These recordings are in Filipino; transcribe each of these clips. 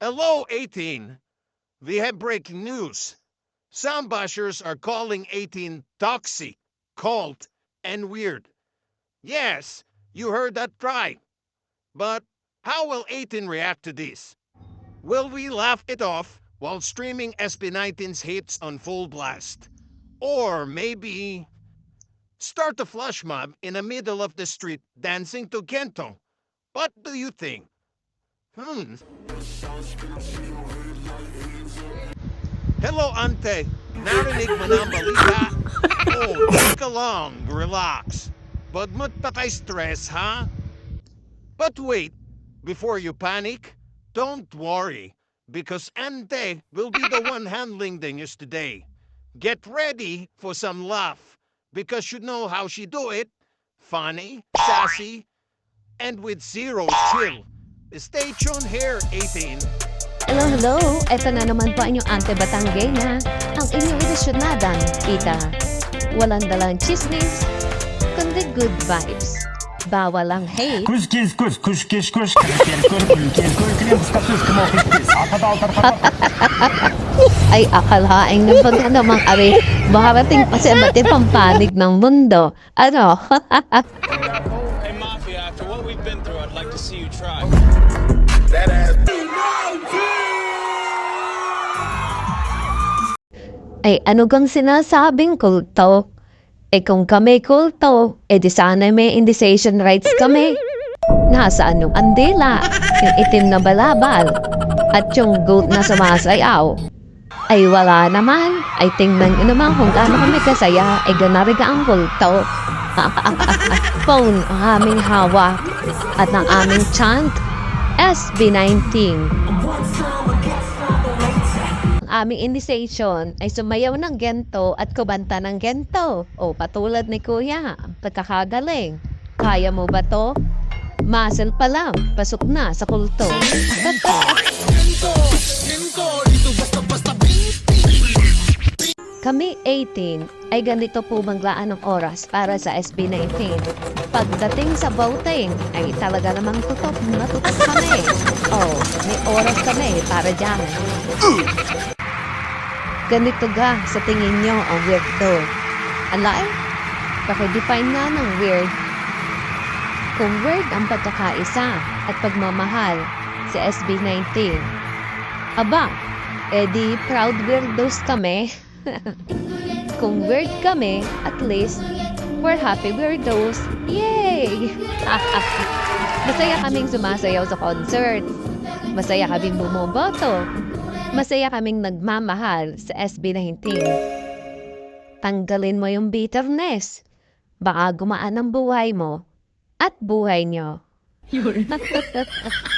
Hello, 18. We have breaking news. Some bashers are calling 18 toxic, cold, and weird. Yes, you heard that right. But how will 18 react to this? Will we laugh it off while streaming SB19's hits on full blast? Or maybe start a flash mob in the middle of the street dancing to Gento? What do you think? Hello, Ante. Narinig mo na ang balita? Oh, take long, relax. But mo't pa kay stress, ha? But wait, before you panic, don't worry, because Ante will be the one handling the news today. Get ready for some laugh, because you know how she do it. Funny, sassy, and with zero chill. Stay tuned here, 18. Hello, hello! Ito na naman po ang inyong Ante Batanggena, ang inyong ilisyonadang kita. Walang dalang chismis, kundi good vibes. Bawal ang hate. Kuş kes kuş, kuş kes kuş, kreker kur, kulker kur, krem status kumokit kes. Atada altar Ay, akalaing naman na namang ari, makarating pa sa iba't ibang panig ng mundo. Ano? Hey, Mafia, after what we've been through, I'd like to see you try. Ay, ano kang sinasabing kulto? Eh kung kami kulto, eh di sana may indecision rights kami. Nasaan yung andila, yung itim na balabal, at yung goat na sumasayaw? Ay wala naman, ay tingnan nyo naman kung gaano kami kasaya, ay ganariga ang kulto. Phone ang aming hawak, at ang aming chant, SB19. Aming initiation ay sumayaw ng gento at kubanta ng gento. O patulad ni Kuya, pagkakagaling. Kaya mo ba to? Muscle pa lang, pasok na sa kulto. Kami 18 ay ganito po maglaan ng oras para sa SB19. Pagdating sa voting ay talaga namang tutok na tutok kami. Oh, may oras kami para dyan. Ganito ga sa tingin nyo ang weirdo. Alay? Pakidefine nga ng weird. Kung weird ang pagkakaisa at pagmamahal sa SB19, aba, edi proud weirdos kami. Kung weird kami, at least we're happy weirdos. Yay! Masaya kaming sumasayaw sa concert. Masaya kaming bumoboto. Masaya kaming nagmamahal sa SB19. Tanggalin mo yung bitterness. Baka gumaan ang buhay mo at buhay nyo.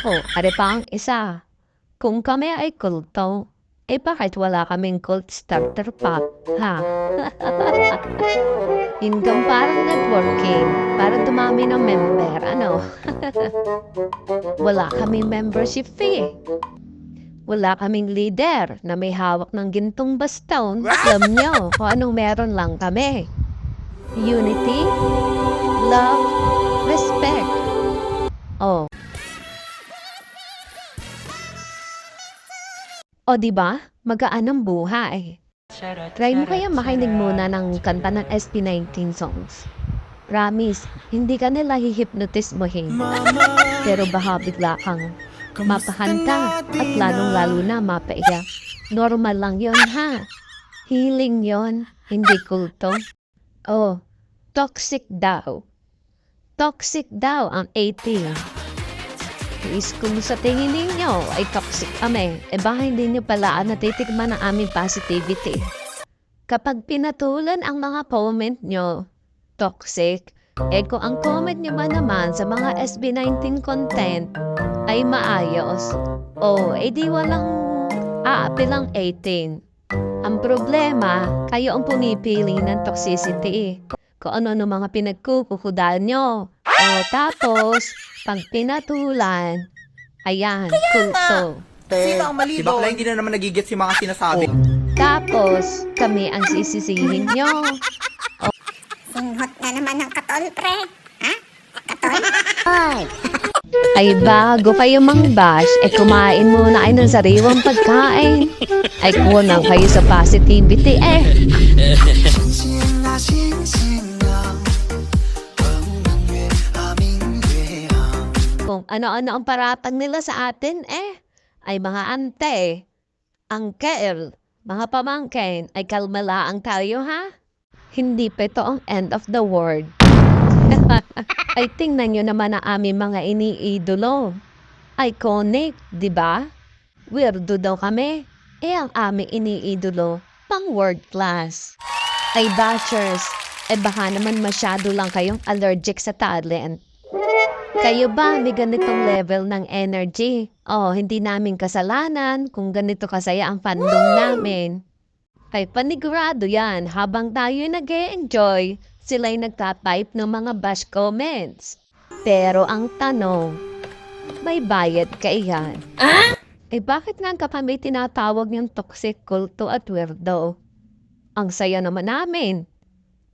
Oh, ari pa ang isa. Kung kami ay kulto, eh bakit wala kaming cult starter pa, ha? Income parang networking, para dumami ng member, ano? Wala kaming membership fee. Wala kaming leader na may hawak ng gintong baston. Alam nyo kung anong meron lang kami. Unity, love, respect. Oh. O diba? Magaan ang buhay. Try mo kaya makinig muna ng kanta ng SB19 songs. Promise, hindi ka nila hihipnotismohin. Pero baka bigla kang mapahanta at lalong-lalo na mapaiyak. Normal lang yon ha. Healing yon, hindi kulto. Oh, toxic daw. Toxic daw ang 18. Is kung sa tingin ninyo ay toxic kami, eh baka hindi nyo pala natitikman ang aming positivity. Kapag pinatulan ang mga comment nyo, toxic, eh kung ang comment nyo ba naman sa mga SB19 content ay maayos, eh di walang aapi lang 18. Ang problema, kayo ang pumipili ng toxicity. Kung ano mga pinagkukukudan nyo. Tapos, pag pinatulan, ayan, kulto. Sino ang mali doon? Si bakla hindi na naman nagigit si mga sinasabi. Tapos, kami ang sisisihin nyo. Singhot na naman ng katol, pre. Ha? Katol? Hoy! Ay bago kayo mang-bash, kumain muna kayo ng sariwang pagkain. Ay kunang kayo sa positivity eh. Kung ano-ano ang paratang nila sa atin ay mga ante, angkel, mga pamangkin, ay kalmalaang tayo ha. Hindi pa ito ang end of the world. Ay tingnan nyo naman ang aming mga iniidolo. Iconic, di ba? Weirdo daw kami. Ang aming iniidolo, pang world class. Ay bashers, baka naman masyado lang kayong allergic sa talent. Kayo ba may ganitong level ng energy? Hindi namin kasalanan kung ganito kasaya ang fandom namin. Ay panigurado yan, habang tayo nag-e-enjoy, sila'y nagtatype ng mga bash comments. Pero ang tanong, may bayad ka iyan? Bakit nga kami tinatawag niyang toxic, kulto at weirdo? Ang saya naman namin.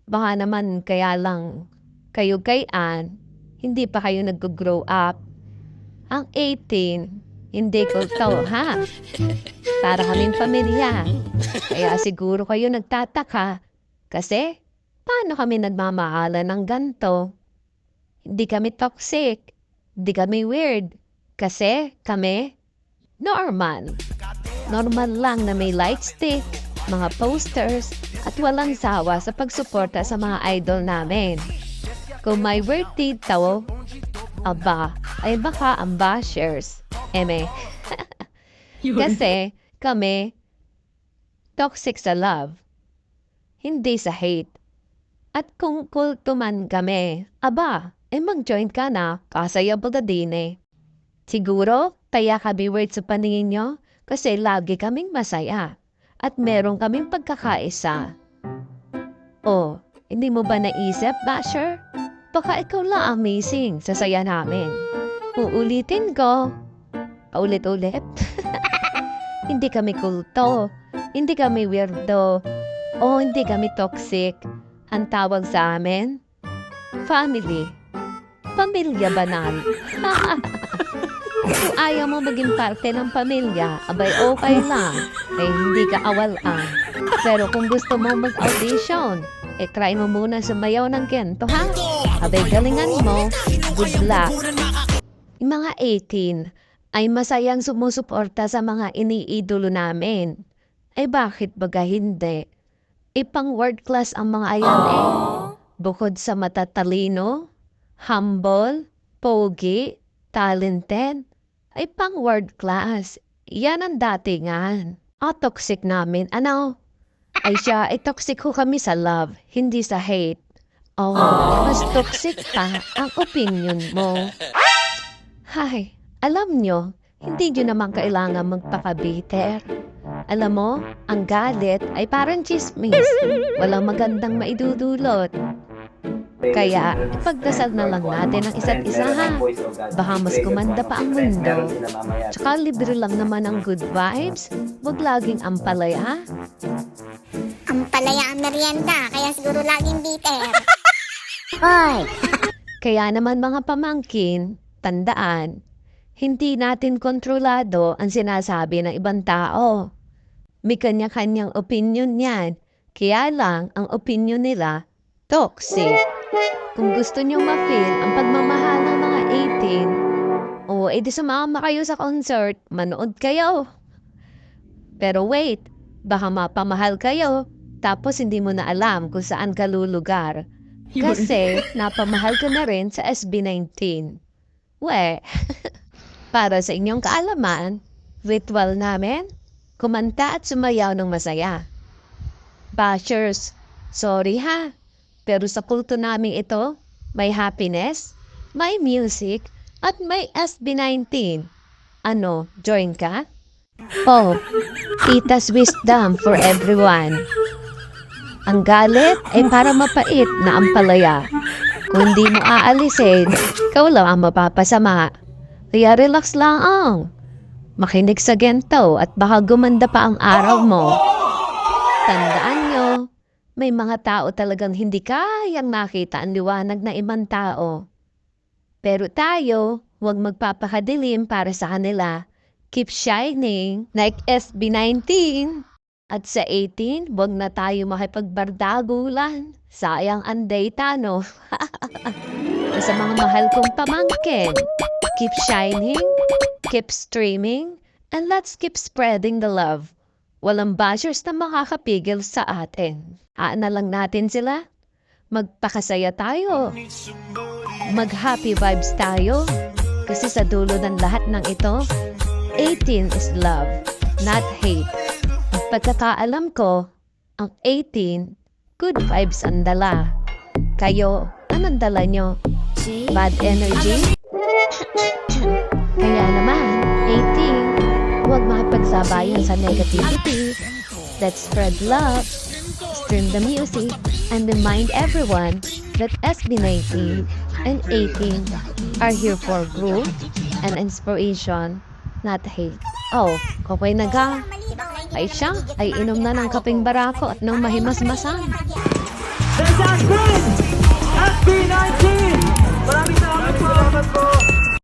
Baka naman kaya lang kayo kayan, hindi pa kayo nag-grow up. Ang 18, hindi kulto ha? Para kaming pamilya. Kaya siguro kayo nagtataka. Kasi, paano kami nagmamahalan ng ganto? Hindi kami toxic. Hindi kami weird. Kasi kami, normal. Normal lang na may light stick, mga posters, at walang sawa sa pagsuporta sa mga idol namin. Kung may weird dito, ay baka ang bashers. Kasi kami, toxic sa love, hindi sa hate. At kung kulto man kami, mag-join ka na, kasayable na din Siguro, kaya kami weird sa paningin nyo, kasi lagi kaming masaya. At meron kaming pagkakaisa. Hindi mo ba naisip, basher? Baka ikaw lang amazing sa saya namin. Uulitin ko. Paulit-ulit. Hindi kami kulto. Hindi kami weirdo. Hindi kami toxic. Ang tawag sa amin, family. Pamilya banal. Kung ayaw mo maging parte ng pamilya, okay lang. Hindi ka awalan. Pero kung gusto mo mag-audition, try mo muna sumayaw ng ganito, ha? Galingan mo. Good luck. Yung mga 18 ay masayang sumusuporta sa mga iniidolo namin. Bakit baga hindi? Pang world class ang mga ayan Bukod sa matatalino, humble, pogi, talented, ay pang world class. Yan ang datingan. Toxic namin, Ay siya, toxic ko kami sa love, hindi sa hate. Mas toxic pa ang opinion mo. Hay, alam nyo, hindi nyo naman kailangan magpakabiter. Alam mo, ang galit ay parang chismis. Walang magandang maidudulot. Kaya, ipagdasal na lang natin ang isa't isa ha. Baka mas kumanda pa ang mundo. Tsaka libre lang naman ang good vibes. Huwag laging ampalaya. Ampalaya ang merienda, kaya siguro laging bitter. Kaya naman mga pamangkin, tandaan, hindi natin kontrolado ang sinasabi ng ibang tao. May kanya-kanyang opinion yan. Kaya lang, ang opinion nila, toxic. Kung gusto nyo ma-feel ang pagmamahal ng mga 18, di sumama kayo sa concert, manood kayo. Pero wait, baka mapamahal kayo, tapos hindi mo na alam kung saan ka lulugar. Kasi napamahal ka na rin sa SB19. Para sa inyong kaalaman, ritual namin, kumanta at sumayaw ng masaya. Bashers, sorry ha. Pero sa kulto namin ito, may happiness, may music, at may SB19. Join ka? Tita's wisdom for everyone. Ang galit ay para mapait na ampalaya. Kung di mo aalisin, ikaw lang ang mapapasama. Kaya relax lang makinig sa gento at baka gumanda pa ang araw mo. Tandaan nyo, may mga tao talagang hindi kayang makita ang liwanag na ibang tao. Pero tayo, huwag magpapakadilim para sa kanila. Keep shining like SB19. At sa 18, huwag na tayo makipagbardagulan. Sayang ang data, no? Sa mga mahal kong pamangkin, keep shining, keep streaming, and let's keep spreading the love. Walang bashers na makakapigil sa atin. Haan na lang natin sila. Magpakasaya tayo. Mag-happy vibes tayo. Kasi sa dulo ng lahat ng ito, 18 is love, not hate. At pagkakaalam ko, ang 18, good vibes ang dala. Kayo, anong dala nyo? Bad energy? Kaya naman, 18, huwag makipagsabayan sa negativity. Let's spread love, stream the music, and remind everyone that SB19 and 18 are here for growth and inspiration, not hate. Oh, okay na ga. Ay siya, ay inom na ng kaping barako at ng mahimas-masan. This has been SB19